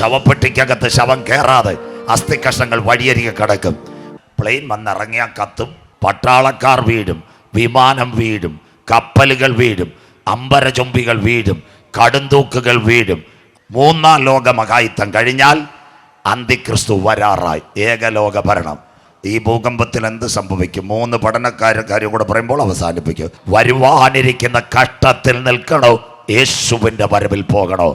ശവപ്പെട്ടിക്കകത്ത് ശവം കയറാതെ അസ്ഥികഷ്ണങ്ങൾ വഴിയരികെ കിടക്കും. പ്ലെയിൻ വന്നിറങ്ങിയാൽ കത്തും, പട്ടാളക്കാർ വീഴും, വിമാനം വീഴും, കപ്പലുകൾ വീഴും, അമ്പരചുംബികൾ വീഴും, കടുന്തൂക്കുകൾ വീഴും. മൂന്നാം ലോക മഹായുദ്ധം കഴിഞ്ഞാൽ അന്തിക്രിസ്തു വരാറായി. ഏകലോക ഭരണം. ഈ ഭൂകമ്പത്തിൽ എന്ത് സംഭവിക്കും? 3 പഠനക്കാരും കൂടെ പറയുമ്പോൾ അവസാനിപ്പിക്കും. വരുവാനിരിക്കുന്ന കഷ്ടത്തിൽ നിൽക്കണോ, യേശുവിൻ്റെ വരവിൽ പോകണോ?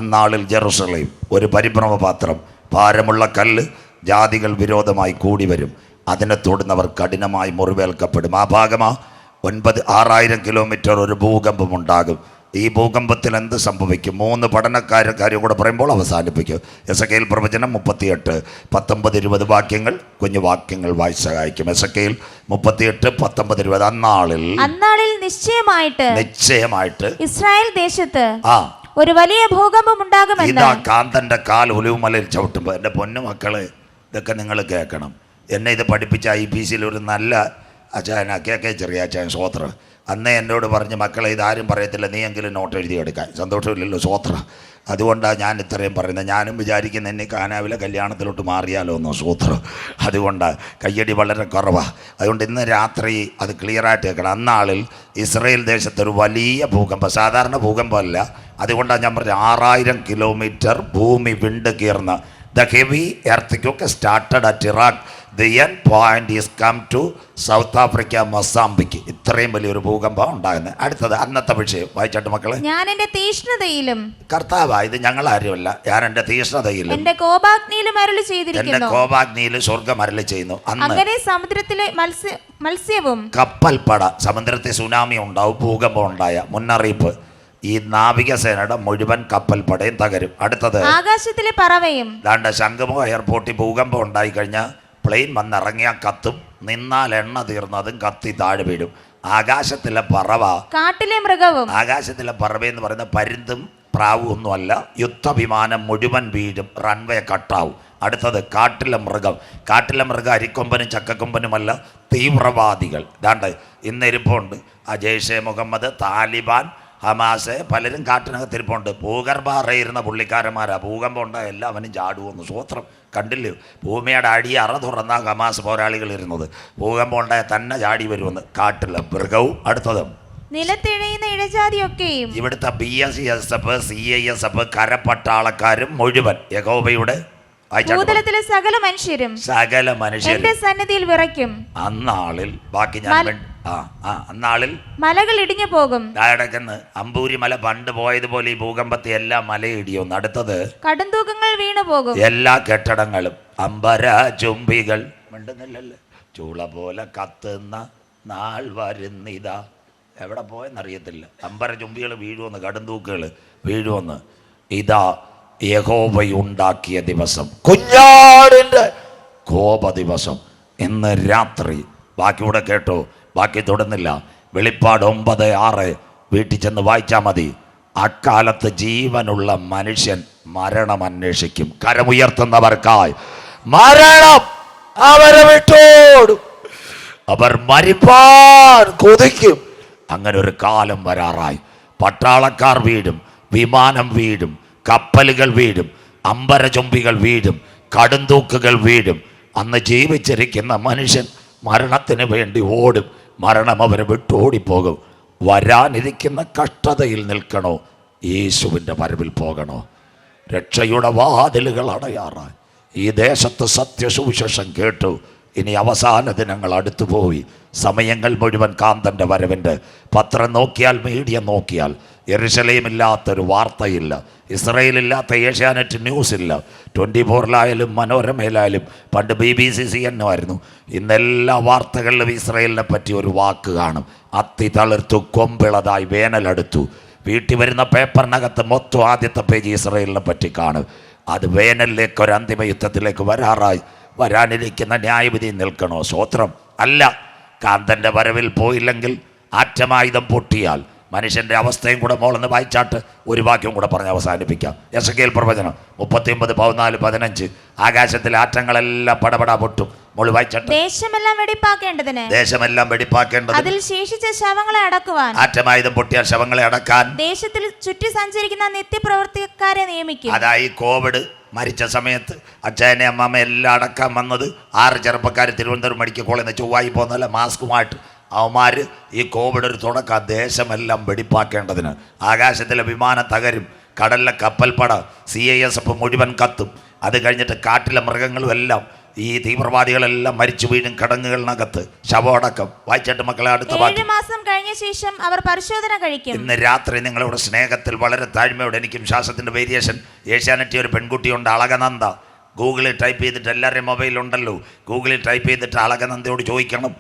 അന്നാളിൽ ജെറുസലേം ഒരു പരിഭ്രമപാത്രം, ഭാരമുള്ള കല്ല്, ജാതികൾ വിരോധമായി കൂടി വരും, അതിനെ തൊടുന്നവർ കഠിനമായി മുറിവേൽക്കപ്പെടും. ആ ഭാഗമാ 6000 കിലോമീറ്റർ ഒരു ഭൂകമ്പം ഉണ്ടാകും. ഈ ഭൂകമ്പത്തിൽ എന്ത് സംഭവിക്കും? 3 പഠനക്കാരും കൂടെ പറയുമ്പോൾ അവസാനിപ്പിക്കും. എസക്കേൽ പ്രവചനം 38, 19, 20 വാക്യങ്ങൾ, കുഞ്ഞു വാക്യങ്ങൾ വായിച്ച് സഹായിക്കും. എസക്കേൽ 38, 19, 20. അന്നാളിൽ നിശ്ചയമായിട്ട് ഇസ്രായേൽ ദേശത്ത് ഒരു വലിയ ഭൂകമ്പം ഉണ്ടാകുമെന്ന്. ഇതാ കാന്തന്റെ കാൽ ഒലിവുമലയിൽ ചവിട്ടുമ്പോൾ. എൻ്റെ പൊന്നു മക്കളെ, ഇതൊക്കെ നിങ്ങൾ കേൾക്കണം. എന്നെ ഇത് പഠിപ്പിച്ച IPCയിൽ ഒരു നല്ല അച്ചായന കേക്കെ ചെറിയ അച്ചായൻ സ്വോത്ര അന്നേ എന്നോട് പറഞ്ഞ്, മക്കളെ ഇതാരും പറയത്തില്ല, നീ എങ്കിലും നോട്ട് എഴുതി എടുക്കാൻ. സന്തോഷമില്ലല്ലോ സ്വോത്ര. അതുകൊണ്ടാണ് ഞാൻ ഇത്രയും പറയുന്നത്. ഞാനും വിചാരിക്കുന്ന എന്നെ കാനാവിലെ കല്യാണത്തിലോട്ട് മാറിയാലോ എന്നോ സ്വോത്രം. അതുകൊണ്ടാണ് കയ്യടി വളരെ കുറവാണ്. അതുകൊണ്ട് ഇന്ന് രാത്രി അത് ക്ലിയറായിട്ട് കേൾക്കണം. അന്നാളിൽ ഇസ്രായേൽ ദേശത്തൊരു വലിയ ഭൂകമ്പം, സാധാരണ ഭൂകമ്പമല്ല. അതുകൊണ്ടാണ് ഞാൻ പറഞ്ഞത് 6000 കിലോമീറ്റർ ഭൂമി വിണ്ട് കീർന്ന. The heavy earthquake started at Iraq. The end point is come to South Africa, Mozambique. ഇത്രയും വലിയൊരു ഭൂകമ്പം ഉണ്ടാകുന്നത്. അടുത്തത് അന്നത്തെ വിഷയം വായിച്ചാട്ട് മക്കളെ. ഞാൻ എൻ്റെ തീഷ്ണതയിലും, കർത്താവാ ഇത് ഞങ്ങൾ ആരുമല്ല, ഞാൻ എൻ്റെ തീഷ്ണതയിലും എൻ്റെ കോപാഗ്നിയിലും അരുളി ചെയ്തിരിക്കുന്നു. എൻ്റെ കോപാഗ്നിയിൽ സ്വർഗ്ഗം അരുളി ചെയ്യുന്നു. അങ്ങനെ സമുദ്രത്തിലെ മത്സ്യവും കപ്പൽപ്പട, സമുദ്രത്തിൽ സുനാമി ഉണ്ടാവും, ഭൂകമ്പം ഉണ്ടായ മുന്നറിയിപ്പ്. ഈ നാവികസേനയുടെ മുഴുവൻ കപ്പൽപ്പടയും തകരും. അടുത്തത് ആകാശത്തിലെ പറവയും. ദാണ്ട ശംഖുമുഖ എയർപോർട്ടിൽ ഭൂകമ്പം ഉണ്ടായി കഴിഞ്ഞാൽ പ്ലെയിൻ വന്നിറങ്ങിയാൽ കത്തും, നിന്നാൽ എണ്ണ തീർന്നതും കത്തി താഴെ വീഴും. ആകാശത്തിലെ പറവ, കാട്ടിലെ മൃഗവും. ആകാശത്തിലെ പറവ എന്ന് പറയുന്ന പരുന്തും പ്രാവും ഒന്നുമല്ല, യുദ്ധവിമാനം മുഴുവൻ വീഴും, റൺവേ കട്ടാവും. അടുത്തത് കാട്ടിലെ മൃഗം. കാട്ടിലെ മൃഗം അരിക്കൊമ്പനും ചക്കക്കൊമ്പനുമല്ല, തീവ്രവാദികൾ. ദാണ്ട് ഇന്ന് ഇരിപ്പുണ്ട് ജെയ്ഷെ മുഹമ്മദ്, താലിബാൻ, ഹമാസ്, പലരും കാട്ടിനകത്തിരിപ്പുണ്ട്. ഭൂഗർഭറിയിരുന്ന പുള്ളിക്കാരന്മാരാ. ഭൂകമ്പം ഉണ്ടായ എല്ലാവനും ചാടുവെന്ന് സ്വോത്രം. കണ്ടില്ലേ? ഭൂമിയുടെ അടി അറ തുറന്ന ഹമാസ് പോരാളികൾ ഇരുന്നത്. ഭൂകമ്പം ഉണ്ടായ തന്നെ ചാടി വരുമെന്ന്. കാട്ടിലെ മൃഗവും. അടുത്തതും നിലത്തിഴയുന്ന ഇഴജാതിയൊക്കെയും. ഇവിടുത്തെ BSF, CISF, കരപ്പട്ടാളക്കാരും മുഴുവൻ യഹോവയുടെ ഭൂതലത്തിലെ സകല മനുഷ്യരും എന്റെ സന്നിധിയിൽ വിറയ്ക്കും. അന്നാളിൽ ബാക്കി ഞാൻ അന്നാളിൽ മലകൾ ഇടിഞ്ഞു പോകും. കിടക്കുന്ന അമ്പൂരി മല പണ്ട് പോയതുപോലെ ഈ ഭൂകമ്പത്തെ എല്ലാ മലയും ഇടിയും. അടുത്തത് കടുന്തൂക്കങ്ങൾ വീണു പോകും. എല്ലാ കെട്ടിടങ്ങളും അമ്പര ചുംബികൾ മിണ്ടുന്നില്ലല്ലോ, ചൂള പോലെ കത്തുന്ന നാൾ വരുന്നിതാ. എവിടെ പോയെന്നറിയത്തില്ല. അമ്പര ചുംബികൾ വീഴുമെന്ന്, കടുന്തൂക്കുകൾ വീഴുമെന്ന്. ഇതാ യഹോവയുണ്ടാക്കിയ ദിവസം, കുഞ്ഞാടിൻ്റെ കോപ ദിവസം. ഇന്ന് രാത്രി. ബാക്കി കൂടെ കേട്ടോ, ബാക്കി തുടർന്നില്ല. വെളിപ്പാട് 9:6 വീട്ടിൽ ചെന്ന് വായിച്ചാൽ മതി. അക്കാലത്ത് ജീവനുള്ള മനുഷ്യൻ മരണം അന്വേഷിക്കും. കരമുയർത്തുന്നവർക്കായി മരണം അവരെ വിട്ടോടും, അവർ മരിപ്പാൻ കൊതിക്കും. അങ്ങനെ ഒരു കാലം വരാറായി. പട്ടാളക്കാർ വീഴും, വിമാനം വീഴും, കപ്പലുകൾ വീഴും, അമ്പരചുംബികൾ വീഴും, കടുന്തൂക്കുകൾ വീഴും. അന്ന് ജീവിച്ചിരിക്കുന്ന മനുഷ്യൻ മരണത്തിന് വേണ്ടി ഓടും. മരണം അവരെ വിട്ടോടിപ്പോകും. വരാനിരിക്കുന്ന കഷ്ടതയിൽ നിൽക്കണോ, യേശുവിൻ്റെ വരവിൽ പോകണോ? രക്ഷയുടെ വാതിലുകൾ അടയാറായി. ഈ ദേശത്ത് സത്യസുവിശേഷം കേട്ടു. ഇനി അവസാന ദിനങ്ങൾ അടുത്തുപോയി. സമയങ്ങൾ മുഴുവൻ കാന്തൻ്റെ വരവിൻ്റെ. പത്രം നോക്കിയാൽ, മീഡിയ നോക്കിയാൽ യെരുശലേമില്ലാത്തൊരു വാർത്തയില്ല, ഇസ്രയേലില്ലാത്ത ഏഷ്യാനെറ്റ് ന്യൂസില്ല. 24-ലായാലും മനോരമയിലായാലും. പണ്ട് BBC CNN ആയിരുന്നു. ഇന്നെല്ലാ വാർത്തകളിലും ഇസ്രയേലിനെ പറ്റി ഒരു വാക്ക് കാണും. അത്തി തളിർത്തു, കൊമ്പിളതായി, വേനലെടുത്തു. വീട്ടിൽ വരുന്ന പേപ്പറിനകത്ത് മൊത്തം ആദ്യത്തെ പേജ് ഇസ്രയേലിനെ പറ്റി കാണും. അത് വേനലിലേക്ക്, ഒരു അന്തിമ യുദ്ധത്തിലേക്ക് വരാറായി. വരാനിരിക്കുന്ന ന്യായവിധി നിൽക്കണോ? സ്വോത്രം അല്ല. കാന്തൻ്റെ വരവിൽ പോയില്ലെങ്കിൽ ആറ്റമായുധം പൊട്ടിയാൽ മനുഷ്യൻ്റെ അവസ്ഥയും കൂടെ മോളെന്ന് വായിച്ചാട്ട് ഒരു വാക്യം കൂടെ പറഞ്ഞ് അവസാനിപ്പിക്കാം. എസക്കേൽ പ്രവചനം 39:14-15. ആകാശത്തിലെ ആറ്റങ്ങളെല്ലാം പടപട പൊട്ടും, മോള് വായിച്ചട്ടെ. ദേശമെല്ലാം വെടിപ്പാക്കേണ്ടതിന്, ദേശമെല്ലാം വെടിപ്പാക്കേണ്ടത്, അതിൽ ശേഷിച്ച ശവങ്ങളെ അടക്കുവാൻ, ആറ്റമായുധം പൊട്ടിയ ശവങ്ങളെ അടക്കാൻ ദേശത്തിൽ ചുറ്റി സഞ്ചരിക്കുന്ന നിത്യപ്രവർത്തിക്കാരെ നിയമിക്കും. അതായി കോവിഡ് മരിച്ച സമയത്ത് അച്ഛനെ അമ്മമ്മ എല്ലാം അടക്കാൻ വന്നത് 6 ചെറുപ്പക്കാർ തിരുവനന്തപുരം മെഡിക്കൽ കോളേജിൽ നിന്ന് ചൊവ്വായി പോകുന്നല്ല മാസ്കുമായിട്ട്. അവന്മാർ ഈ കോവിഡ് ഒരു തുടക്കം ദേശമെല്ലാം വെടിപ്പാക്കേണ്ടതിന്. ആകാശത്തിലെ വിമാനം തകരും, കടലിലെ കപ്പൽപ്പട CISF മുഴുവൻ കത്തും. അത് കഴിഞ്ഞിട്ട് കാട്ടിലെ മൃഗങ്ങളും എല്ലാം ഈ തീവ്രവാദികളെല്ലാം മരിച്ചു വീഴും കിടങ്ങുകളിനകത്ത്. ശവമടക്കം. വായിച്ചിട്ട് മക്കളെ അടുത്ത 7 മാസം കഴിഞ്ഞ ശേഷം അവർ പരിശോധന കഴിക്കും. ഇന്ന് രാത്രി നിങ്ങളുടെ സ്നേഹത്തിൽ വളരെ താഴ്മയോടെ, എനിക്കും ശ്വാസത്തിൻ്റെ വേരിയേഷൻ, ഏഷ്യാനെറ്റിൽ ഒരു പെൺകുട്ടിയുണ്ട് അളകനന്ദ. ഗൂഗിളിൽ ടൈപ്പ് ചെയ്തിട്ട്, എല്ലാവരുടെയും മൊബൈലുണ്ടല്ലോ, ഗൂഗിളിൽ ടൈപ്പ് ചെയ്തിട്ട് അളകനന്ദയോട് ചോദിക്കണം.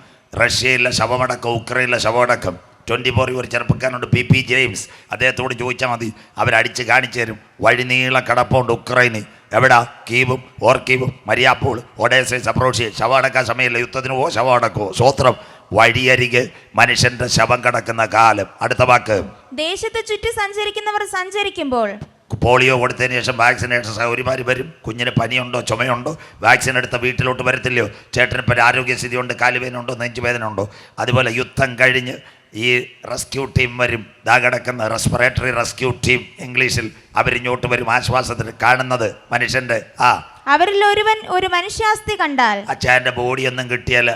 റഷ്യയിലെ ശവമടക്കം, ഉക്രൈനിലെ ശവമടക്കം. 24 ഒരു ചെറുപ്പക്കാരനുണ്ട് PP ജെയിംസ്, അദ്ദേഹത്തോട് ചോദിച്ചാൽ മതി, അവരടിച്ച് കാണിച്ചു തരും. വഴിനീള കടപ്പുണ്ട് ഉക്രൈന്. എവിടാ? കീവും, ഓർക്കീവും, മരിയാപ്പോൾ, ഒഡേസ, സപ്രോഷ്യ. ശവമടക്കാൻ സമയമില്ല, യുദ്ധത്തിന് പോ, ശവമടക്കോ. സ്വോത്രം. വഴിയരികെ മനുഷ്യന്റെ ശവം കിടക്കുന്ന കാലം. അടുത്ത വാക്ക്. ദേശത്ത് ചുറ്റി സഞ്ചരിക്കുന്നവർ സഞ്ചരിക്കുമ്പോൾ, പോളിയോ കൊടുത്തതിന് ശേഷം വാക്സിനേഷൻ സൗകര്യമാർ വരും. കുഞ്ഞിന് പനിയുണ്ടോ ചുമയുണ്ടോ വാക്സിൻ എടുത്ത വീട്ടിലോട്ട് വരത്തില്ലയോ? ചേട്ടനിപ്പോൾ ആരോഗ്യസ്ഥിതിയുണ്ട്, കാലുവേദനയുണ്ടോ, നെഞ്ചുവേദനയുണ്ടോ? അതുപോലെ യുദ്ധം കഴിഞ്ഞ് ഈ റെസ്ക്യൂ ടീം വരും. ദാ കിടക്കുന്ന റെസ്പിറേറ്ററി റെസ്ക്യൂ ടീം, ഇംഗ്ലീഷിൽ. അവരിങ്ങോട്ട് വരും ആശ്വാസത്തിന്. കാണുന്നത് മനുഷ്യൻ്റെ അവരിൽ ഒരുവൻ ഒരു മനുഷ്യാസ്തി കണ്ടാൽ, അച്ഛൻ്റെ ബോഡിയൊന്നും കിട്ടിയാൽ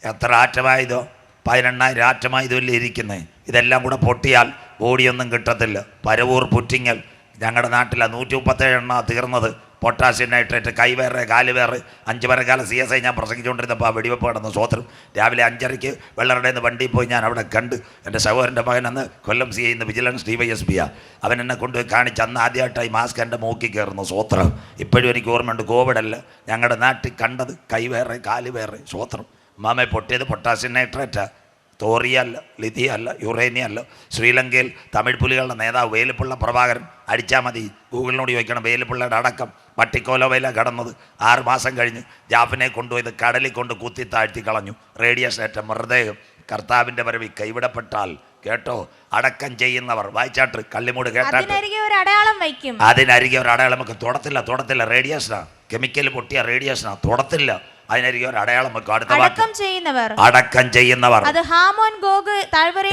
എത്ര ആറ്റമായതോ, 18,000 ആറ്റമായതല്ലേ ഇരിക്കുന്നത്. ഇതെല്ലാം കൂടെ പൊട്ടിയാൽ ബോഡിയൊന്നും കിട്ടത്തില്ല. പരവൂർ പുറ്റിങ്ങൽ ഞങ്ങളുടെ നാട്ടിലാണ് 137 എണ്ണ തീർന്നത്. പൊട്ടാസ്യം നൈട്രേറ്റ്, കൈവേറെ കാലുവേറെ. 5 വരെക്കാലം CSI ഞാൻ പ്രസംഗിച്ചുകൊണ്ടിരുന്നപ്പോൾ ആ വെടിവെപ്പ് കിടന്നു. സ്വോത്രം. രാവിലെ 5:30 വെള്ളറുടെ വണ്ടിയിൽ പോയി ഞാൻ അവിടെ കണ്ട്. എൻ്റെ സഹോദരൻ്റെ മകൻ അന്ന് കൊല്ലം CI ഇന്ന് വിജിലൻസ് DYSP. അവൻ എന്നെ കൊണ്ടുപോയി കാണിച്ച്. അന്ന് ആദ്യമായിട്ടായി മാസ്ക് എൻ്റെ മൂക്കി കയറുന്നു. സ്വോത്രം. ഇപ്പോഴും എനിക്ക് ഓർമ്മയുണ്ട്. കോവിഡല്ല, ഞങ്ങളുടെ നാട്ടിൽ കണ്ടത് കൈവേറെ കാലുവേറെ. സ്വോത്രം. മാമയെ പൊട്ടിയത് പൊട്ടാസ്യം നൈട്രേറ്റാ. തോറിയല്ല, ലിഥിയല്ല, യുറേനിയല്ല. ശ്രീലങ്കയിൽ തമിഴ് പുലികളുടെ നേതാവ് വേലുപ്പിള്ള പ്രഭാകരൻ. അടിച്ചാൽ മതി, ഗൂഗിളിനോട് ചോദിക്കണം. വേലുപ്പിള്ളയുടെ അടക്കം പട്ടിക്കോലവയില കടന്നത്. 6 മാസം കഴിഞ്ഞ് ജാഫിനെ കൊണ്ടുപോയത് കടലിൽ കൊണ്ട് കുത്തി താഴ്ത്തി കളഞ്ഞു. റേഡിയേഷനേറ്റ മൃതദേഹം. കർത്താവിൻ്റെ വരവിൽ കൈവിടപ്പെട്ടാൽ കേട്ടോ, അടക്കം ചെയ്യുന്നവർ. വായിച്ചാട്ട് കള്ളിമൂട് കേട്ടാട്ട് അതിനരികെ ഒരു അടയാളം ഒക്കെ തൊടത്തില്ല. റേഡിയേഷനാ, കെമിക്കൽ പൊട്ടിയ റേഡിയേഷനാ, തൊടത്തില്ല. അതിനരികെ ഒരു അടയാളം വെക്കും. അടുത്ത അടക്കം ചെയ്യുന്നവർ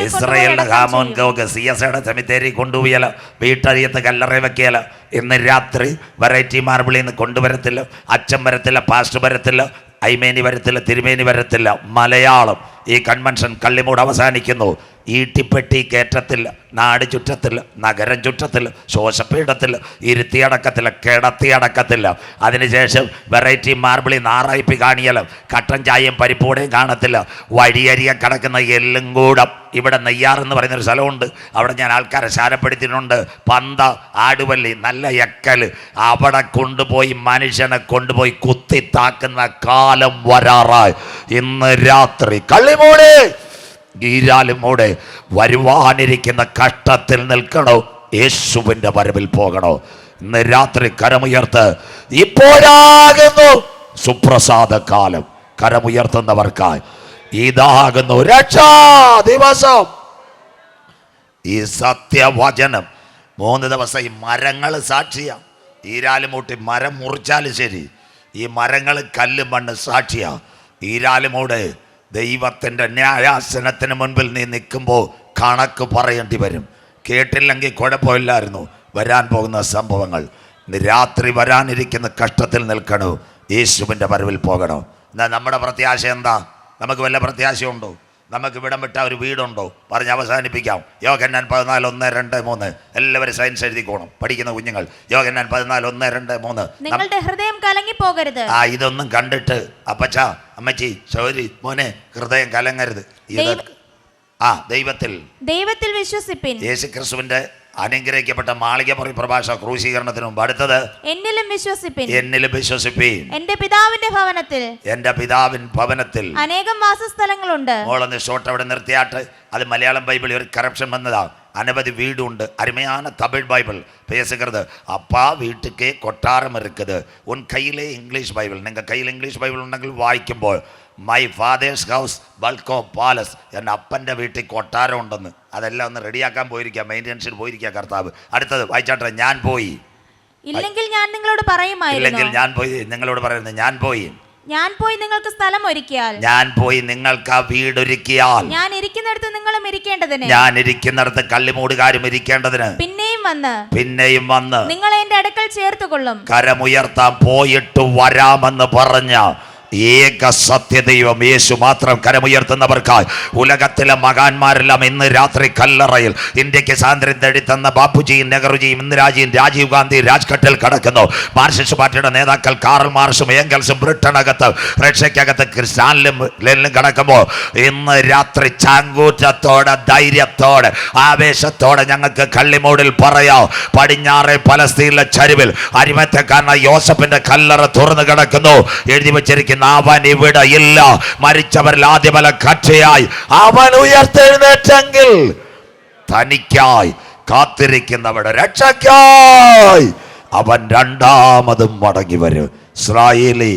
ഇസ്രായേലിന്റെ ഹാമോൻ ഗോഗ് CSIയുടെ സെമിത്തേരി കൊണ്ടുപോയല, വീട്ടഴിയത്ത് കല്ലറ വെക്കിയല. ഇന്ന് രാത്രി വെറൈറ്റി മാർബിളിൽ നിന്ന് കൊണ്ടുവരത്തില്ല. അച്ഛൻ വരത്തില്ല, പാസ്റ്റർ വരത്തില്ല, ഐമേനി വരത്തില്ല, തിരുമേനി വരത്തില്ല. മലയാളം. ഈ കൺവെൻഷൻ കള്ളിമൂട് അവസാനിക്കുന്നു. ഈട്ടിപ്പെട്ടി കയറ്റത്തില്ല, നാട് ചുറ്റത്തില്ല, നഗരം ചുറ്റത്തില്ല, ശോശപ്പീഠത്തില്ല, ഇരുത്തിയടക്കത്തില്ല, കിടത്തിയടക്കത്തില്ല. അതിനുശേഷം വെറൈറ്റി മാർബിളിൽ നാറായിപ്പി കാണിയല്ലോ, കട്ടൻ ചായയും പരിപ്പൂടെയും കാണത്തില്ല. വഴിയരികെ കിടക്കുന്ന എല്ലും കൂടം. ഇവിടെ നെയ്യാറെന്ന് പറയുന്നൊരു സ്ഥലമുണ്ട്, അവിടെ ഞാൻ ആൾക്കാരെ ശാലപ്പെടുത്തിയിട്ടുണ്ട്. പന്ത, ആടുവല്ലി, നല്ല എക്കൽ. അവിടെ കൊണ്ടുപോയി മനുഷ്യനെ കൊണ്ടുപോയി കുത്തി താക്കുന്ന കാലം വരാറായി. ഇന്ന് രാത്രി കള്ളിമൂട് ഈരാലുമൂടെ വരുവാനിരിക്കുന്ന കഷ്ടത്തിൽ നിൽക്കണോ, യേശുവിൻ്റെ വരവിൽ പോകണോ? ഇന്ന് രാത്രി കരമുയർത്ത്. ഇപ്പോഴാകുന്നു സുപ്രസാദ കാലം. കരമുയർത്തുന്നവർക്കായി ഇതാകുന്നു രക്ഷാ ദിവസം. ഈ സത്യവചനം 3 ദിവസം ഈ മരങ്ങൾ സാക്ഷിയാണ്. ഈരാലുമൂട്ടി മരം മുറിച്ചാലും ശരി, ഈ മരങ്ങൾ കല്ല് മണ്ണ് സാക്ഷിയാണ്. ഈരാലുമൂട് ദൈവത്തിൻ്റെ ന്യായാസനത്തിന് മുൻപിൽ നീ നിൽക്കുമ്പോൾ കണക്ക് പറയേണ്ടി വരും. കേട്ടില്ലെങ്കിൽ കുഴപ്പമില്ലായിരുന്നു. വരാൻ പോകുന്ന സംഭവങ്ങൾ. ഇന്ന് രാത്രി വരാനിരിക്കുന്ന കഷ്ടത്തിൽ നിൽക്കണോ, യേശുവിൻ്റെ വരവിൽ പോകണോ? എന്നാൽ നമ്മുടെ പ്രത്യാശ എന്താ? നമുക്ക് വല്ല പ്രത്യാശയുണ്ടോ? നമുക്ക് ഇവിടം വിട്ട ഒരു വീടുണ്ടോ? പറഞ്ഞ് അവസാനിപ്പിക്കാം. യോഹന്നാൻ 14:1-2-3. എല്ലാവരും സയൻസ് എഴുതിക്കോണം, പഠിക്കുന്ന കുഞ്ഞുങ്ങൾ. യോഹന്നാൻ 14:1-2-3. നിങ്ങളുടെ ഹൃദയം കലങ്ങി പോകരുത്. ഇതൊന്നും കണ്ടിട്ട് അപ്പച്ച, അമ്മച്ചി, ശൗരി, മോനെ, ഹൃദയം കലങ്ങരുത്. ദൈവത്തിൽ വിശ്വസിപ്പിൻ. യേശുക്രിസ്തുവിന്റെ അനുഗ്രഹിക്കപ്പെട്ട മാളികപ്പുറം പ്രഭാഷ ക്രൂശീകരണത്തിന് മുമ്പ് അടുത്തത് എന്നിലും വിശ്വസിപ്പിൻ. എന്റെ പിതാവിൻ ഭവനത്തിൽ അനേകം വാസസ്ഥലങ്ങളുണ്ട്. മോളൊന്ന് ഷോട്ട് അവിടെ നിർത്തിയാട്ട്. അത് മലയാളം ബൈബിളിൽ ഒരു കറപ്ഷൻ വന്നതാ. അനവധി വീടുണ്ട്. അരുമയാണ് തമിഴ് ബൈബിൾ பேசுகிறது. அப்பா வீட்டுக்கே கொட்டாரம் இருக்குது. உன் கையிலே இங்கிலீஷ் பைபிள், நீங்கள் கையில் இங்கிலீஷ் பைபிள் ഉണ്ടെങ്കിൽ വായിക്കുമ്പോൾ മൈ ഫാദേഴ്സ് ഹൗസ് ബൾക്കോ പാലസ്, എൻ്റെ അപ്പൻ്റെ വീട്ടിൽ കൊട്ടാരം ഉണ്ടെന്ന്. അതെല്ലാം ഒന്ന് റെഡിയാക്കാൻ പോയിരിക്കുക, മെയിൻ്റെനൻസിന് പോയിരിക്കുക കർത്താവ്. അടുത്തത് വായിച്ചാട്ടെ. ഞാൻ പോയി, ഇല്ലെങ്കിൽ ഞാൻ നിങ്ങളോട് പറയുമായിരുന്നു. ഇല്ലെങ്കിൽ ഞാൻ പോയി നിങ്ങളോട് പറയുന്നത്, ഞാൻ പോയി ഞാൻ പോയി നിങ്ങൾക്ക് സ്ഥലം ഒരുക്കിയാൽ ഞാൻ പോയി നിങ്ങൾക്ക് ആ വീടൊരുക്കിയാൽ ഞാൻ ഇരിക്കുന്നിടത്ത് നിങ്ങളും ഇരിക്കേണ്ടതിന് ഞാൻ ഇരിക്കുന്നിടത്ത് കള്ളിമൂടുകാരും ഇരിക്കേണ്ടതിന് പിന്നെയും വന്ന് നിങ്ങളെ എന്റെ അടുക്കൽ ചേർത്തുകൊള്ളും. കരമുയർത്താൻ പോയിട്ട് വരാമെന്ന് പറഞ്ഞ ഏക സത്യദൈവം യേശു മാത്രം കരമുയർത്തുന്നവർക്കായി ഉലകത്തിലെ മകാന്മാരെല്ലാം ഇന്ന് രാത്രി കല്ലറയിൽ ഇന്ത്യക്ക് സ്വാതന്ത്ര്യം തേടിത്തന്ന ബാപ്പുജിയും നെഹ്റുജിയും ഇന്ദിരാജിയും രാജീവ് ഗാന്ധി രാജ്ഘട്ടിൽ കിടക്കുന്നു. മാർക്സിസ്റ്റ് പാർട്ടിയുടെ നേതാക്കൾ കാറൽ മാർക്സും ഏംഗൽസും ബ്രിട്ടനകത്ത് റഷ്യക്കകത്ത് സ്റ്റാലിനും ലെനിനും കിടക്കുമ്പോൾ ഇന്ന് രാത്രി ചാങ്കൂറ്റത്തോടെ ധൈര്യത്തോടെ ആവേശത്തോടെ ഞങ്ങൾക്ക് കള്ളിമൂടിൽ പറയാം, പടിഞ്ഞാറെ പലസ്തീനിലെ ചരിവിൽ അരിമത്തക്കാരനായ യോസഫിന്റെ കല്ലറ തുറന്നു കിടക്കുന്നു. എഴുതി വെച്ചിരിക്കുന്ന അവൻ ഇവിടെ ഇല്ല, മരിച്ചവരിൽ ആദ്യമല കക്ഷയായി അവൻ ഉയർത്തെഴുന്നേറ്റെങ്കിൽ തനിക്കായി കാത്തിരിക്കുന്നവരുടെ രക്ഷയ്ക്കായി അവൻ രണ്ടാമതും മടങ്ങി വരും. ഇസ്രായേലി,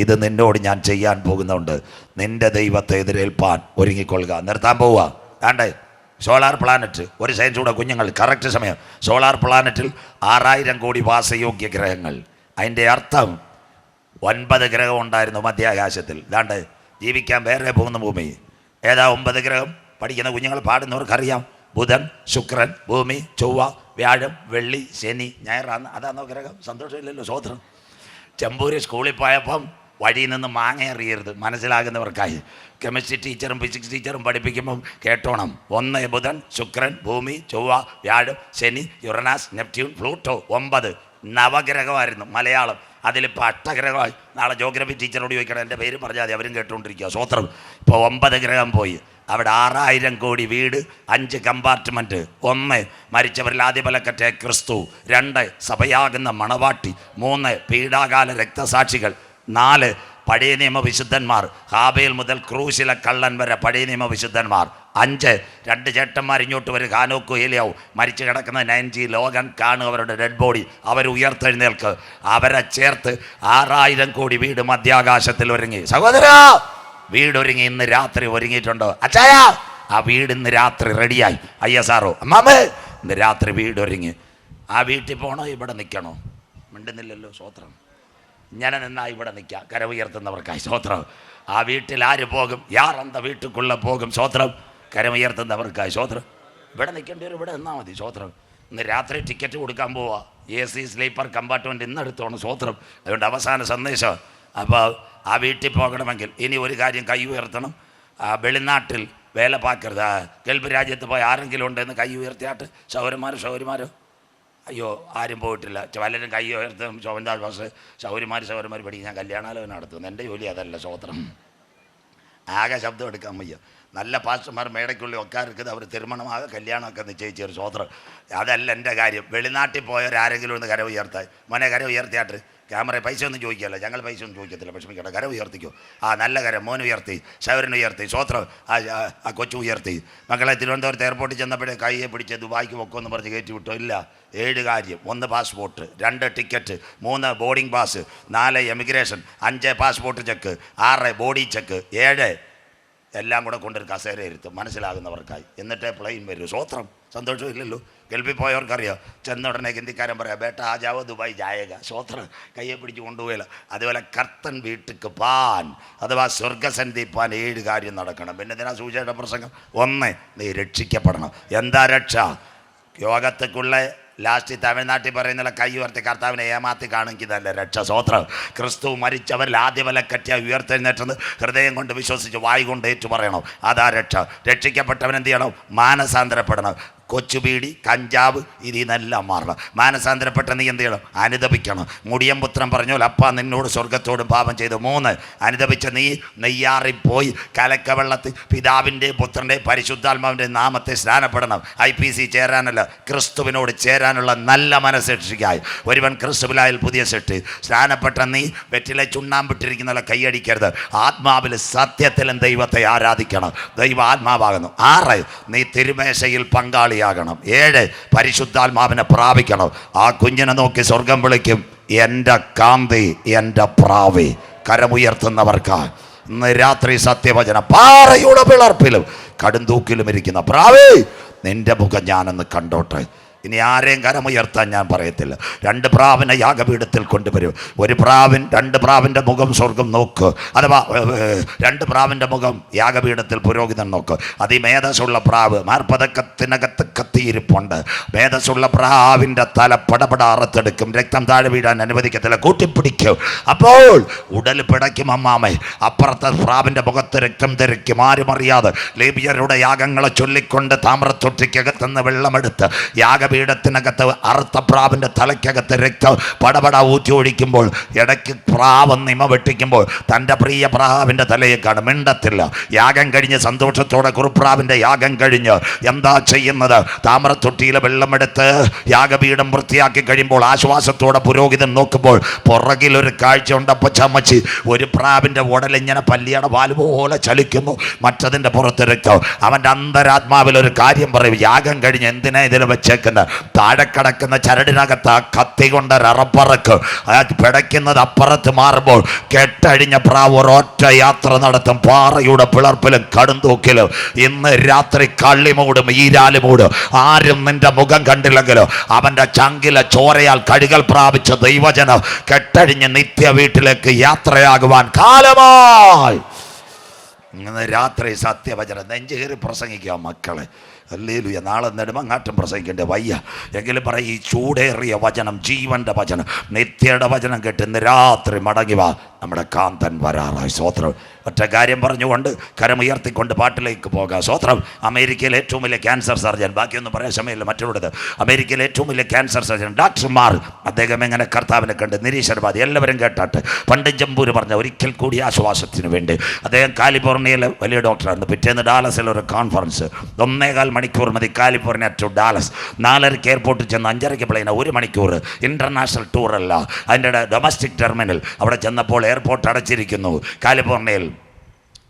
ഇത് നിന്നോട് ഞാൻ ചെയ്യാൻ പോകുന്നുണ്ട്. നിന്റെ ദൈവത്തെ എതിരേൽപ്പാൻ ഒരുങ്ങിക്കൊള്ളുക. നിർത്താൻ പോവുക വേണ്ടേ? സോളാർ പ്ലാനറ്റ്, ഒരു സയൻസ് കൂടെ കുഞ്ഞുങ്ങൾ, കറക്റ്റ് സമയം. സോളാർ പ്ലാനറ്റിൽ 6000 കോടി വാസയോഗ്യ ഗ്രഹങ്ങൾ. അതിൻ്റെ അർത്ഥം 9 ഗ്രഹം ഉണ്ടായിരുന്നു മധ്യാകാശത്തിൽ. ഇതാണ്ട് ജീവിക്കാൻ വേറെ പോകുന്ന ഭൂമി. ഏതാ 9 ഗ്രഹം? പഠിക്കുന്ന കുഞ്ഞുങ്ങൾ പാടുന്നവർക്കറിയാം. ബുധൻ, ശുക്രൻ, ഭൂമി, ചൊവ്വ, വ്യാഴം, വെള്ളി, ശനി, ഞായറാന്ന്. അതാണോ ഗ്രഹം? സന്തോഷമില്ലല്ലോ, സ്വോത്രം. ചെമ്പൂര് സ്കൂളിൽ പോയപ്പം വഴിയിൽ നിന്ന് മാങ്ങ എറിയരുത്, മനസ്സിലാകുന്നവർക്കായി. കെമിസ്ട്രി ടീച്ചറും ഫിസിക്സ് ടീച്ചറും പഠിപ്പിക്കുമ്പം കേട്ടോണം. 1 ബുധൻ, ശുക്രൻ, ഭൂമി, ചൊവ്വ, വ്യാഴം, ശനി, യുറനാസ്, നെപ്റ്റ്യൂൺ, പ്ലൂട്ടോ. 9 നവഗ്രഹമായിരുന്നു മലയാളം. അതിലിപ്പോൾ 8 ഗ്രഹമായി. നാളെ ജോഗ്രഫി ടീച്ചറോട് ചോദിക്കണം, എൻ്റെ പേര് പറഞ്ഞാൽ മതി, അവരും കേട്ടുകൊണ്ടിരിക്കുക. സ്വോത്രം. ഇപ്പോൾ 9 ഗ്രഹം പോയി. അവിടെ 6000 കോടി വീട്, 5 കമ്പാർട്ട്മെൻറ്റ്. 1 മരിച്ചവരിൽ ആദ്യബലക്കറ്റെ ക്രിസ്തു, 2 സഭയാകുന്ന മണവാട്ടി, 3 പീഡാകാല രക്തസാക്ഷികൾ, 4 പഴയ നിയമ വിശുദ്ധന്മാർ, ഹാബേൽ മുതൽ ക്രൂശിലെ കള്ളൻ വരെ പഴയ നിയമ വിശുദ്ധന്മാർ, 5 2 ചേട്ടന്മാർ ഇങ്ങോട്ട് വരും, ഹാനോക്ക് ഏലിയാവും. മരിച്ചു കിടക്കുന്ന 9G ലോകം കാണും അവരുടെ ഡെഡ് ബോഡി. അവർ ഉയർത്തെഴുന്നേൽക്ക്. അവരെ ചേർത്ത് 6000 കോടി വീട് മധ്യാകാശത്തിൽ ഒരുങ്ങി. സഹോദരാ, വീടൊരുങ്ങി. ഇന്ന് രാത്രി ഒരുങ്ങിയിട്ടുണ്ടോ? അച്ചായ, ആ വീട് ഇന്ന് രാത്രി റെഡിയായി. അയ്യസാറോ, അമ്മാമേ, ഇന്ന് രാത്രി വീടൊരുങ്ങി. ആ വീട്ടിൽ പോകണോ ഇവിടെ നിൽക്കണോ? മിണ്ടുന്നില്ലല്ലോ. സ്വോത്രം. ഞാൻ നിന്നാ ഇവിടെ നിൽക്കാം. കര ഉയർത്തുന്നവർക്കായി സ്വോത്രം. ആ വീട്ടിൽ ആര് പോകും? യാർ അന്ത വീട്ടിൽക്കുള്ള പോകും. സ്വോത്രം. കരമുയർത്തുന്നവർക്കായി സ്വോത്രം. ഇവിടെ നിൽക്കേണ്ടവർ ഇവിടെ നിന്നാൽ മതി. സ്വോത്രം. ഇന്ന് രാത്രി ടിക്കറ്റ് കൊടുക്കാൻ പോവാ. AC സ്ലീപ്പർ കമ്പാർട്ട്മെൻറ്റ് ഇന്ന് എടുത്തോണം. സ്വോത്രം. അതുകൊണ്ട് അവസാന സന്ദേശം. അപ്പോൾ ആ വീട്ടിൽ പോകണമെങ്കിൽ ഇനി ഒരു കാര്യം കൈ ഉയർത്തണം. വെളിനാട്ടിൽ വേല പാക്കരുത്. ഗൾഫ് രാജ്യത്ത് പോയി ആരെങ്കിലും ഉണ്ടെന്ന് കൈ ഉയർത്തിയാട്ട് ശൗര്യമാരോ അയ്യോ ആരും പോയിട്ടില്ല. പലരും കൈ ഉയർത്തും. ശോഭൻദാസ് പാസ് ശൗര്യമാർ പഠിക്കും. ഞാൻ കല്യാണാലോചന നടത്തുന്നു. എൻ്റെ ജോലി അതല്ല. സ്വോത്രം. ആകെ ശബ്ദം എടുക്കാൻ വയ്യ. നല്ല പാസ്റ്റർമാർ മേടയ്ക്കുള്ളിൽ ഒക്കാർക്കത് അവർ തിരുമണമാകെ കല്യാണമൊക്കെ നിശ്ചയിച്ചൊരു സ്വോത്രം. അതല്ല എൻ്റെ കാര്യം. വെളിനാട്ടിൽ പോയവരാരെങ്കിലും ഒന്ന് കര ഉയർത്താൻ. മോനെ കര ഉയർത്തിയാട്ട്. ക്യാമറ പൈസ ഒന്നും ചോദിക്കുകയല്ല. ഞങ്ങൾ പൈസ ഒന്നും ചോദിക്കത്തില്ല. വിഷമിക്കട്ടെ. കര ഉയർത്തിക്കോ. നല്ല കരം. മോൻ ഉയർത്തി, ശൗരൻ ഉയർത്തി, സ്വോത്രം. ആ കൊച്ചു ഉയർത്തി. മക്കളെ തിരുവനന്തപുരത്ത് എയർപോർട്ടിൽ ചെന്നപ്പോഴേ കൈയെ പിടിച്ച് ദുബായിക്ക് പൊക്കുമെന്ന് പറഞ്ഞ് കയറ്റി വിട്ടോ. ഇല്ല. 7 കാര്യം. 1 passport, 2 ticket, 3 boarding pass, 4 emigration, 5 passport check, 6 body check, 7 എല്ലാം കൂടെ കൊണ്ടൊരു കസേര ഇരുത്തും മനസ്സിലാകുന്നവർക്കായി. എന്നിട്ടേ പ്ലെയിൻ വരും. സ്വോത്രം. സന്തോഷമില്ലല്ലോ. ഗൾഫിൽ പോയവർക്കറിയാം. ചെന്ന ഉടനെ ഹിന്ദിക്കാരൻ പറയാം, ബേട്ട ആ ജാവോ ദുബായ് ജായേക. സ്വോത്രം. കയ്യെ പിടിച്ച് കൊണ്ടുപോയില്ല. അതുപോലെ കർത്തൻ വീട്ടിക്ക് പാൻ, അഥവാ സ്വർഗസന്ധി പാൻ. 7 കാര്യം നടക്കണം. പിന്നെ ഇതിനാ സൂചിയുടെ പ്രസംഗം. 1 നീ രക്ഷിക്കപ്പെടണം. എന്താ രക്ഷ? യോഗത്തേക്കുള്ള ലാസ്റ്റ് തമിഴ്നാട്ടിൽ പറയുന്നില്ല, കൈ ഉയർത്തി കർത്താവിനെ ഏമാത്തി കാണിക്കുക നല്ല രക്ഷ. സ്വോത്രം. ക്രിസ്തു മരിച്ചവരിൽ ആദ്യമലക്കറ്റിയ ഉയർത്തെഴുന്നേറ്റെന്ന് ഹൃദയം കൊണ്ട് വിശ്വസിച്ച് വായി കൊണ്ട് ഏറ്റു പറയണം. അതാ രക്ഷ. രക്ഷിക്കപ്പെട്ടവൻ എന്ത് ചെയ്യണം? മാനസാന്തരപ്പെടണം. കൊച്ചുബീടി, കഞ്ചാവ്, ഇതിൽ നിന്നെല്ലാം മാറണം. മാനസാന്തരപ്പെട്ട നീ എന്ത് ചെയ്യണം? അനുദപിക്കണം. മുടിയൻ പുത്രൻ പറഞ്ഞോൽ അപ്പ നിന്നോട് സ്വർഗത്തോട് പാപം ചെയ്തു. 3 അനുദപിച്ച നീ നെയ്യാറിപ്പോയി കലക്കവെള്ളത്തിൽ പിതാവിൻ്റെ പുത്രൻ്റെ പരിശുദ്ധാത്മാവിൻ്റെ നാമത്തെ സ്നാനപ്പെടണം. IPC ചേരാനല്ല, ക്രിസ്തുവിനോട് ചേരാനുള്ള നല്ല മനസ്സെക്ഷിക്കായി. ഒരുവൻ ക്രിസ്തുവിലായാൽ പുതിയ സൃഷ്ടി. സ്നാനപ്പെട്ട നീ വെറ്റിലെ ചുണ്ണാമ്പിട്ടിരിക്കുന്ന കൈയടിക്കരുത്. ആത്മാവിൽ സത്യത്തിലും ദൈവത്തെ ആരാധിക്കണം. ദൈവ ആത്മാവാകുന്നു. 6 നീ തിരുമേശയിൽ പങ്കാളി യാകണം. 7 പരിശുദ്ധാത്മാവിനെ പ്രാപിക്കണം. ആ കുഞ്ഞിനെ നോക്കി സ്വർഗം വിളിക്കും, എൻ്റെ കാന്തി, എൻ്റെ പ്രാവി. കരമുയർത്തുന്നവർക്ക് ഇന്ന് രാത്രി സത്യവചനം. പാറയുടെ പിളർപ്പിലും കടുന്തൂക്കിലും ഇരിക്കുന്ന പ്രാവി, നിന്റെ മുഖം ഞാനൊന്ന് കണ്ടോട്ടെ. ഇനി ആരെയും കരമുയർത്താൻ ഞാൻ പറയത്തില്ല. 2 പ്രാവിനെ യാഗപീഠത്തിൽ കൊണ്ടുവരും. ഒരു പ്രാവിൻ 2 പ്രാവിൻ്റെ മുഖം സ്വർഗം നോക്ക്, അഥവാ 2 പ്രാവിൻ്റെ മുഖം യാഗപീഠത്തിൽ പുരോഹിതൻ നോക്ക്. അതിമേധസ്സുള്ള പ്രാവ് മാർപ്പതക്കത്തിനകത്ത് കത്തിയിരിപ്പുണ്ട്. മേധസ്സുള്ള പ്രാവിൻ്റെ തല പടപടാറത്തെടുക്കും, രക്തം താഴെ വീഴാൻ അനുവദിക്കത്തില്ല, കൂട്ടിപ്പിടിക്കും. അപ്പോൾ ഉടൽ പിടയ്ക്കും അമ്മാമേ. അപ്പുറത്തെ പ്രാവിൻ്റെ മുഖത്ത് രക്തം തെറിക്കും, ആരും അറിയാതെ. ലേവ്യരുടെ യാഗങ്ങളെ ചൊല്ലിക്കൊണ്ട് താമ്രത്തൊട്ടിക്കകത്തുനിന്ന് വെള്ളമെടുത്ത് യാഗപീഠത്തിനകത്ത് അറുത്ത പ്രാവിൻ്റെ തലയ്ക്കകത്ത് രക്തം പടപട ഊറ്റി ഒഴിക്കുമ്പോൾ ഇടയ്ക്ക് പ്രാവ് നിമ വെട്ടിക്കുമ്പോൾ തൻ്റെ പ്രിയ പ്രാവിൻ്റെ തലയെ കാണും, മിണ്ടത്തില്ല. യാഗം കഴിഞ്ഞ് സന്തോഷത്തോടെ കുറുപ്രാവിൻ്റെ യാഗം കഴിഞ്ഞ് എന്താ ചെയ്യുന്നത്? താമ്രത്തൊട്ടിയിലെ വെള്ളമെടുത്ത് യാഗപീഠം വൃത്തിയാക്കി കഴിയുമ്പോൾ ആശ്വാസത്തോടെ പുരോഹിതൻ നോക്കുമ്പോൾ പുറകിലൊരു കാഴ്ച ഉണ്ടപ്പോൾ ചമച്ച് ഒരു പ്രാവിൻ്റെ ഉടലിങ്ങനെ പല്ലിയുടെ വാല് പോലെ ചലിക്കുന്നു, മറ്റതിൻ്റെ പുറത്ത് രക്തം. അവൻ്റെ അന്തരാത്മാവിലൊരു കാര്യം പറയും, യാഗം കഴിഞ്ഞ് എന്തിനാ ഇതിൽ വെച്ചേക്കുന്നത്? താഴെ കിടക്കുന്ന ചരടിനകത്ത് ആ കത്തി കൊണ്ട് ഒരറപ്പറക്ക് പിടയ്ക്കുന്നത് അപ്പുറത്ത് മാറുമ്പോൾ കെട്ടഴിഞ്ഞ പ്രാവ് ഒരൊറ്റ യാത്ര നടത്തും, പാറയുടെ പിളർപ്പിലും കടുന്തൂക്കിലും. ഇന്ന് രാത്രി കള്ളിമൂടും ഈരാലുമൂടും. ആരും നിന്റെ മുഖം കണ്ടില്ലെങ്കിലോ അവൻ്റെ ചങ്കിലെ ചോരയാൽ കഴുകൽ പ്രാപിച്ച ദൈവജനം കെട്ടഴിഞ്ഞ് നിത്യ വീട്ടിലേക്ക് യാത്രയാകുവാൻ കാലമായി. ഇന്ന് രാത്രി സത്യവചനം നെഞ്ചേറി പ്രസംഗിക്കുക മക്കളെ. ഹല്ലേലൂയ. നാളെ നെടുമങ്ങാട്ടും പ്രസംഗിക്കേണ്ട വയ്യ എങ്കിലും പറയും, ഈ ചൂടേറിയ വചനം, ജീവൻ്റെ വചനം, നിത്യയുടെ വചനം കേട്ട് ഇന്ന് രാത്രി മടങ്ങി വാ, നമ്മുടെ കാന്തൻ വരാറായി. സ്വോത്രം. ഒറ്റ കാര്യം പറഞ്ഞുകൊണ്ട് കരമുയർത്തിക്കൊണ്ട് പാട്ടിലേക്ക് പോകാം. സ്വോത്രം. അമേരിക്കയിലെ ഏറ്റവും വലിയ ക്യാൻസർ സർജൻ, ബാക്കിയൊന്നും പറയാൻ സമയമില്ല മറ്റുള്ളത്, അമേരിക്കയിലെ ഏറ്റവും വലിയ ക്യാൻസർ സർജൻ ഡോക്ടർമാർ, അദ്ദേഹം എങ്ങനെ കർത്താവിനെ കണ്ട് നിരീശ്വരവാദി, എല്ലാവരും കേട്ടാട്ട്. പണ്ട് ജമ്പൂര് പറഞ്ഞ ഒരിക്കൽ കൂടി ആശ്വാസത്തിന് വേണ്ടി അദ്ദേഹം കാലിഫോർണിയയിലെ വലിയ ഡോക്ടറായിരുന്നു. പിറ്റേന്ന് ഡാലസിൽ ഒരു കോൺഫറൻസ്, 1.25 മണിക്കൂർ മതി കാലിഫോർണിയ ടു ഡാലസ്. 4:30 എയർപോർട്ടിൽ ചെന്ന് 5:30 പ്ലെയിൻ, 1 മണിക്കൂർ. ഇൻ്റർനാഷണൽ ടൂറല്ല, അതിൻ്റെ ഡൊമസ്റ്റിക് ടെർമിനൽ. അവിടെ ചെന്നപ്പോൾ എയർപോർട്ട് അടച്ചിരിക്കുന്നു കാലിഫോർണിയയിൽ.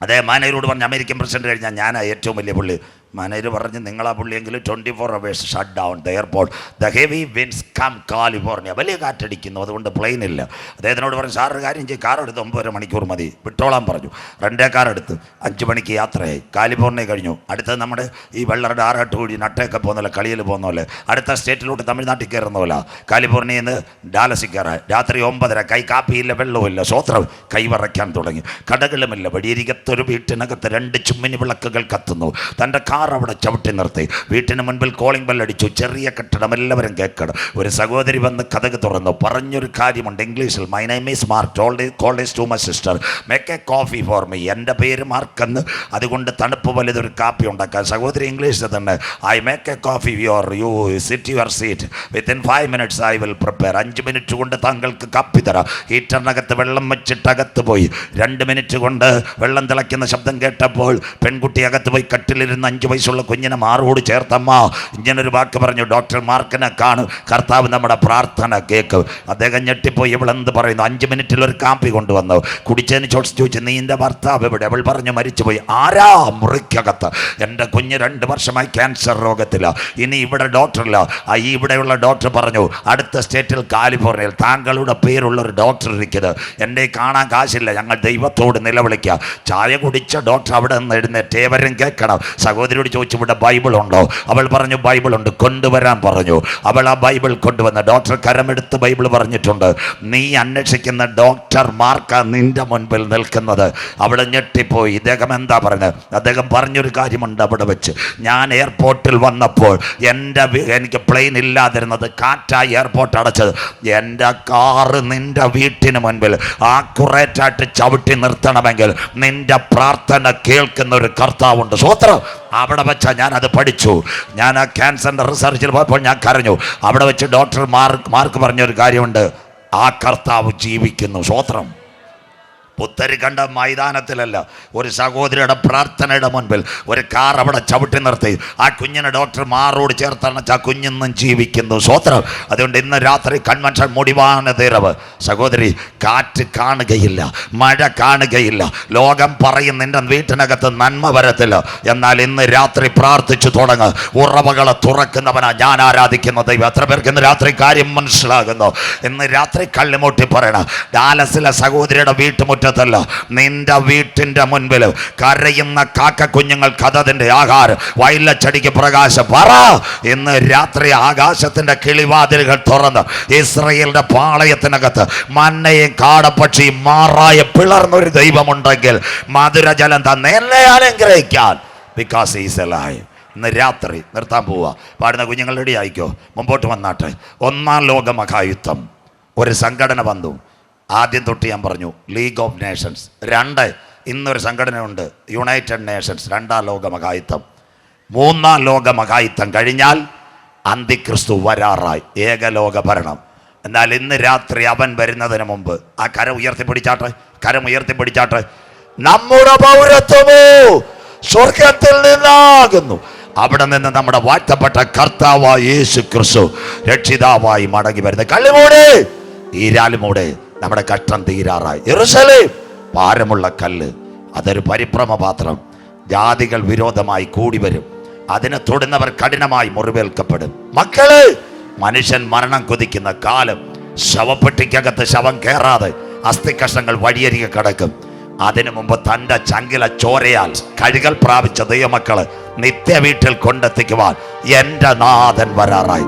അതേ മാനേജരോട് പറഞ്ഞ് അമേരിക്കൻ പ്രസിഡന്റ് കഴിഞ്ഞാൽ ഞാനാ ഏറ്റവും വലിയ പുള്ളി. മാനേജർ പറഞ്ഞ് നിങ്ങളാ പുള്ളിയെങ്കിലും 24 hours shut down the airport, the heavy winds come California, വലിയ കാറ്റടിക്കുന്നു, അതുകൊണ്ട് പ്ലെയിൻ ഇല്ല. അദ്ദേഹത്തിനോട് പറഞ്ഞു, സാറ് കാര്യം ചെയ്യും, കാർ എടുത്ത് 9 മണിക്കൂർ മതി, വിട്ടോളാൻ പറഞ്ഞു. 2 കാർ എടുത്ത് 5 മണിക്ക് യാത്രയായി. കാലിഫോർണിയ കഴിഞ്ഞു. അടുത്തത് നമ്മുടെ ഈ വെള്ളറുടെ ആറാട്ട് കൂടി നട്ടയൊക്കെ പോകുന്നല്ലേ, കളിയിൽ പോകുന്ന പോലെ അടുത്ത സ്റ്റേറ്റിലോട്ട് തമിഴ്നാട്ടിൽ കയറുന്ന പോലെ കാലിഫോർണിയയിൽ നിന്ന് ഡാലസിൽ കയറാൻ. രാത്രി 9:30, കൈ കാപ്പിയില്ല, വെള്ളവുമില്ല, സ്വോത്രം. കൈ വിറയ്ക്കാൻ തുടങ്ങി, കടകളുമില്ല. വഴിയിരിക്കത്തൊരു വീട്ടിനകത്ത് 2 ചുമ്മിനി വിളക്കുകൾ കത്തുന്നു. തൻ്റെ കാർ അവിടെ ചവിട്ടി നിർത്തി. വീട്ടിന് മുൻപിൽ കോളിംഗ് ബെൽ അടിച്ചു. ചെറിയ കെട്ടിടം, എല്ലാവരും കേൾക്കണം. ഒരു സഹോദരി വന്ന് കഥക് തുറന്നു. പറഞ്ഞൊരു കാര്യമുണ്ട് ഇംഗ്ലീഷിൽ, my name is Mark, cold is to my sister, make a coffee for me. എൻ്റെ പേര് മാർക്കെന്ന്, അതുകൊണ്ട് തണുപ്പ് വലുതൊരു കാപ്പി ഉണ്ടാക്കാൻ. സഹോദരി ഇംഗ്ലീഷിൽ തന്നെ, I make a coffee you sit your seat, within 5 minutes I will prepare. 5 minute കൊണ്ട് താങ്കൾക്ക് കാപ്പി തരാം. ഹീറ്ററിനകത്ത് വെള്ളം വെച്ചിട്ട് അകത്ത് പോയി. 2 മിനിറ്റ് കൊണ്ട് വെള്ളം തിളയ്ക്കുന്ന ശബ്ദം കേട്ടപ്പോൾ പെൺകുട്ടി അകത്ത് പോയി കട്ടിലിരുന്ന് 5 വയസ്സുള്ള കുഞ്ഞിനെ മാറോട് ചേർത്തമ്മ ഇങ്ങനൊരു വാക്ക് പറഞ്ഞു, ഡോക്ടർ മാർക്കിനെ കാണും, കർത്താവ് നമ്മുടെ പ്രാർത്ഥന കേൾക്കും. അദ്ദേഹം ഞെട്ടിപ്പോയി. ഇവളെന്ത് പറയുന്നു? 5 മിനിറ്റിൽ ഒരു കാപ്പി കൊണ്ടുവന്നു. കുടിച്ചതിന് ചോദിച്ചു, നീ എൻ്റെ ഭർത്താവ് എവിടെ? അവൾ പറഞ്ഞു, മരിച്ചുപോയി. ആരാ? മുറിക്കകത്ത്. എൻ്റെ കുഞ്ഞ് 2 വർഷമായി ക്യാൻസർ രോഗത്തില്ല. ഇനി ഇവിടെ ഡോക്ടറില്ല. ഇവിടെയുള്ള ഡോക്ടർ പറഞ്ഞു, അടുത്ത സ്റ്റേറ്റിൽ കാലിഫോർണിയയിൽ താങ്കളുടെ പേരുള്ള ഒരു ഡോക്ടർ ഇരിക്കുന്നത്. എൻ്റെ കാണാൻ കാശില്ല, ഞങ്ങൾ ദൈവത്തോട് നിലവിളിക്കുക. ചായ കുടിച്ച ഡോക്ടർ അവിടെ നിന്ന് എഴുന്നേറ്റ്, ഏവരും കേൾക്കണം. സഹോദരിയോട് ചോദിച്ചു, ഇവിടെ ബൈബിളുണ്ടോ? അവൾ പറഞ്ഞു, ബൈബിളുണ്ട്, കൊണ്ടുവരാൻ പറഞ്ഞു. അവൾ ആ ബൈബിൾ കൊണ്ടുവന്ന് ഡോക്ടർ കരമെടുത്ത് ബൈബിൾ പറഞ്ഞിട്ടുണ്ട്, നീ അന്വേഷിക്കുന്ന ഡോക്ടർ മാർക്കാ നിന്റെ മുൻപിൽ നിൽക്കുന്നത്. അവൾ ഞെട്ടിപ്പോയി. ഇദ്ദേഹം എന്താ പറഞ്ഞത്? അദ്ദേഹം പറഞ്ഞൊരു കാര്യമുണ്ട് അവിടെ വെച്ച്. ഞാൻ എയർപോർട്ടിൽ വന്നപ്പോൾ എനിക്ക് പ്ലെയിൻ ഇല്ലാതിരുന്നത്, കാറ്റായി എയർപോർട്ട് അടച്ചത്. എൻ്റെ കാറ് നിന്റെ വീട്ടിന് മുൻപിൽ ആക്കുറേറ്റായിട്ട് ചവിട്ടി നിർത്തണമെങ്കിൽ നിന്റെ പ്രാർത്ഥന കേൾക്കുന്ന ഒരു കർത്താവുണ്ട്. സ്വോത്രം. അവിടെ വെച്ചാൽ ഞാനത് പഠിച്ചു. ഞാൻ ആ ക്യാൻസറിൻ്റെ റിസർച്ചിൽ പോയപ്പോൾ ഞാൻ കരഞ്ഞു. അവിടെ വെച്ച് ഡോക്ടർ മാർക്ക് പറഞ്ഞൊരു കാര്യമുണ്ട്, ആ കർത്താവ് ജീവിക്കുന്നു. സ്വോത്രം. പുത്തരിക്കണ്ട മൈതാനത്തിലല്ല, ഒരു സഹോദരിയുടെ പ്രാർത്ഥനയുടെ മുൻപിൽ ഒരു കാർ അവിടെ ചവിട്ടി നിർത്തി. ആ കുഞ്ഞിനെ ഡോക്ടർ മാറോട് ചേർത്തണച്ച് ആ കുഞ്ഞിന്നും ജീവിക്കുന്നു. സ്വോത്രം. അതുകൊണ്ട് ഇന്ന് രാത്രി കൺവെൻഷൻ മുടിവാന തീരവ്. സഹോദരി, കാറ്റ് കാണുകയില്ല, മഴ കാണുകയില്ല, ലോകം പറയും നിന്റെ വീട്ടിനകത്ത് നന്മ വരത്തില്ല. എന്നാൽ ഇന്ന് രാത്രി പ്രാർത്ഥിച്ചു തുടങ്ങ്. ഉറവകളെ തുറക്കുന്നവനാ ഞാൻ ആരാധിക്കുന്ന ദൈവം. എത്ര പേർക്ക് ഇന്ന് രാത്രി കാര്യം മനസ്സിലാകുന്നു? ഇന്ന് രാത്രി കള്ളിമൂട്ടി പറയണം. ഡാലസിലെ സഹോദരിയുടെ വീട്ടുമുറ്റത്ത് പറ്റത്തില്ല. നിന്റെ വീട്ടിന്റെ മുൻപിൽ കരയുന്ന കാക്കക്കുഞ്ഞുങ്ങൾക്ക് അതതിൻ്റെ ആഹാരം, വയലച്ചടിക്ക് പ്രകാശം. പറ, ഇന്ന് രാത്രി ആകാശത്തിന്റെ കിളിവാതിലുകൾ തുറന്ന് ഇസ്രയേലിന്റെ പാളയത്തിനകത്ത് മന്നയും കാടപ്പക്ഷിയും മാറായ പിളർന്നൊരു ദൈവമുണ്ടെങ്കിൽ മധുരജലം തന്നെ എന്നെ അനുഗ്രഹിക്കാൻ. Because is alive. ഇന്ന് രാത്രി നിർത്താൻ പോവുക. പാടുന്ന കുഞ്ഞുങ്ങൾ റെഡി ആയിക്കോ, മുമ്പോട്ട് വന്നാട്ടെ. ഒന്നാം ലോക മഹായുദ്ധം ഒരു സംഘടന വന്നു. ആദ്യം തൊട്ട് ഞാൻ പറഞ്ഞു ലീഗ് ഓഫ് നേഷൻസ്. 2, ഇന്നൊരു സംഘടനയുണ്ട് യുണൈറ്റഡ് നേഷൻസ്. 2ാം ലോക മഹായുദ്ധം. 3ാം ലോക മഹായുദ്ധം കഴിഞ്ഞാൽ അന്തിക്രിസ്തു വരാറായി, ഏകലോക ഭരണം. എന്നാൽ ഇന്ന് രാത്രി അവൻ വരുന്നതിന് മുമ്പ് ആ കരം ഉയർത്തിപ്പിടിച്ചാട്ടെ, കരം ഉയർത്തിപ്പിടിച്ചാട്ടെ. നമ്മുടെ പൗരത്വമോ സ്വർഗത്തിൽ നിന്നാകുന്നു. അവിടെ നിന്ന് നമ്മുടെ വാഴ്ത്തപ്പെട്ട കർത്താവായ യേശു ക്രിസ്തു രക്ഷിതാവായി മടങ്ങി വരുന്നത്. കള്ളിമൂടെ ഈരാലുമൂടെ നമ്മുടെ കഷ്ടം തീരാറായി. യെരൂശലേം ഭാരമുള്ള കല്ല്, അതൊരു പരിഭ്രമപാത്രം. ജാതികൾ വിരോധമായി കൂടി വരും, അതിനെ തൊടുന്നവർ കഠിനമായി മുറിവേൽക്കപ്പെടും. മക്കളെ, മനുഷ്യൻ മരണം കൊതിക്കുന്ന കാലം. ശവപ്പെട്ടിക്കകത്ത് ശവം കയറാതെ അസ്ഥികഷ്ണങ്ങൾ വഴിയരികെ കിടക്കും. അതിനു മുമ്പ് തൻ്റെ ചങ്കില ചോരയാൽ കഴുകൽ പ്രാപിച്ച ദൈവമക്കള് നിത്യ വീട്ടിൽ കൊണ്ടെത്തിക്കുവാൻ എൻ്റെ നാഥൻ വരാറായി.